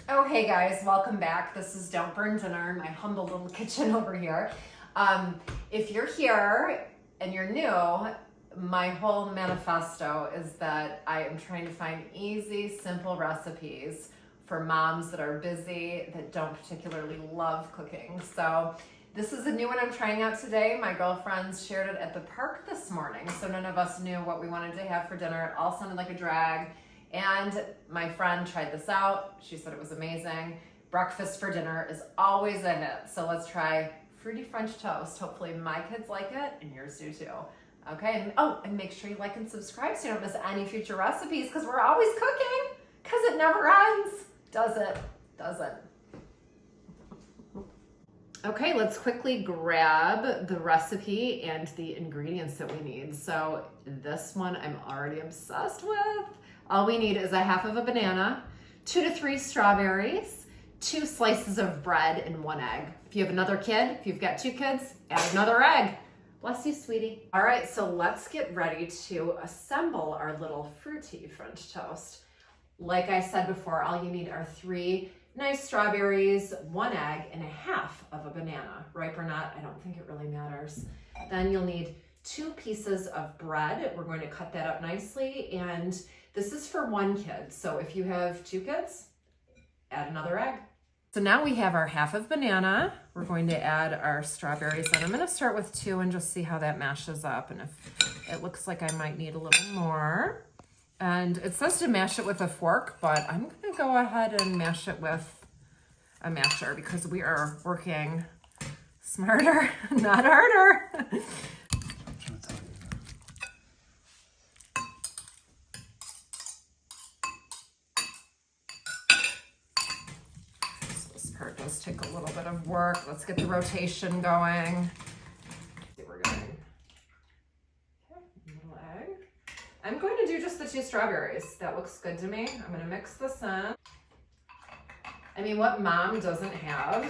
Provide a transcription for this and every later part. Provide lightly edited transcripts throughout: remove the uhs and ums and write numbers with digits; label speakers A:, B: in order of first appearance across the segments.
A: Oh, hey guys, welcome back. This is Don't Burn Dinner, my humble little kitchen over here. If you're here and you're new, my whole manifesto is that I am trying to find easy, simple recipes for moms that are busy, that don't particularly love cooking. So this is a new one I'm trying out today. My girlfriends shared it at the park this morning, so none of us knew what we wanted to have for dinner. It all sounded like a drag. And my friend tried this out. She said it was amazing. Breakfast for dinner is always a hit. So let's try fruity French toast. Hopefully my kids like it and yours do too. Okay, and make sure you like and subscribe so you don't miss any future recipes because we're always cooking because it never ends. Does it? Doesn't. Okay, let's quickly grab the recipe and the ingredients that we need. So this one I'm already obsessed with. All we need is a half of a banana, 2 to 3 strawberries, 2 slices of bread, and 1 egg. If you have another kid, if you've got 2 kids, add another egg. Bless you, sweetie. All right, so let's get ready to assemble our little fruity French toast. Like I said before, all you need are 3 nice strawberries, 1 egg, and a half of a banana. Ripe or not, I don't think it really matters. Then you'll need 2 pieces of bread. We're going to cut that up nicely, and this is for 1 kid. So if you have 2 kids, add another egg. So now we have our half of banana. We're going to add our strawberries, and I'm gonna start with 2 and just see how that mashes up. And if it looks like I might need a little more. And it says to mash it with a fork, but I'm gonna go ahead and mash it with a masher because we are working smarter, not harder. So this part does take a little bit of work. Let's get the rotation going. See what we're getting. Okay, a little egg. I'm going to do just the 2 strawberries. That looks good to me. I'm going to mix this in. I mean, what mom doesn't have?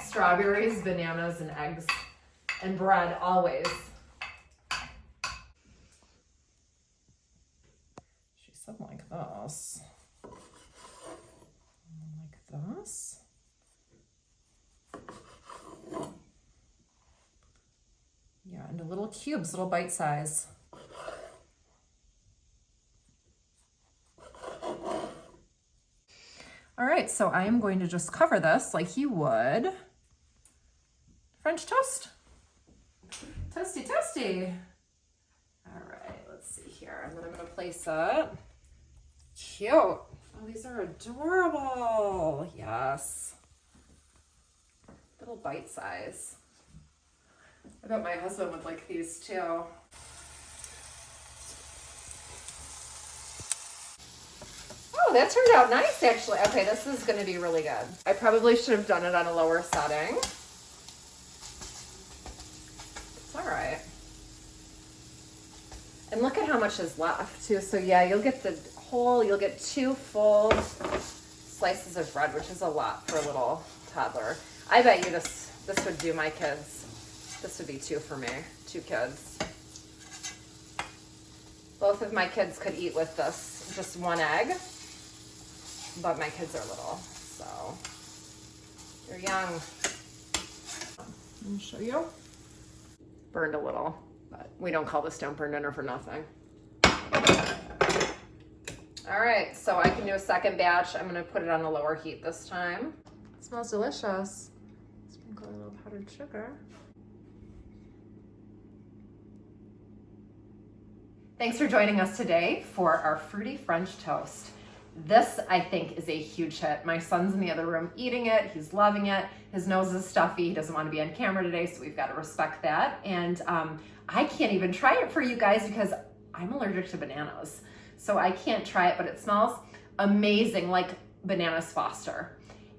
A: Strawberries, bananas, and eggs, and bread, always. She said like this. Like this. Yeah, into little cubes, little bite size. All right, so I am going to just cover this like you would French toast. Toasty, toasty. All right, let's see here. And then I'm gonna place it. Cute. Oh, these are adorable. Yes. Little bite size. I bet my husband would like these too. Oh, that turned out nice, actually. Okay, this is going to be really good. I probably should have done it on a lower setting. It's all right. And look at how much is left, too. So, yeah, you'll get 2 full slices of bread, which is a lot for a little toddler. I bet you this would do my kids. This would be 2 for me, 2 kids. Both of my kids could eat with this, just 1 egg. But my kids are little, so they're young. Let me show you. Burned a little, but we don't call this Don't Burn Dinner for nothing. All right, so I can do a second batch. I'm gonna put it on a lower heat this time. It smells delicious. Sprinkle a little powdered sugar. Thanks for joining us today for our fruity French toast. This, I think, is a huge hit. My son's in the other room eating it. He's loving it. His nose is stuffy. He doesn't want to be on camera today, so we've got to respect that. And I can't even try it for you guys because I'm allergic to bananas. So I can't try it, but it smells amazing, like bananas Foster.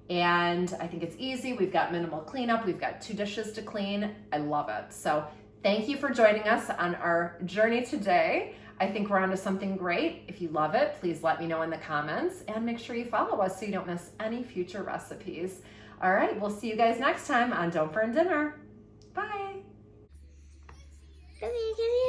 A: And I think it's easy. We've got minimal cleanup. We've got 2 dishes to clean. I love it. So thank you for joining us on our journey today. I think we're onto something great. If you love it, please let me know in the comments and make sure you follow us so you don't miss any future recipes. All right, we'll see you guys next time on Don't Burn Dinner. Bye.
B: Come here, come here.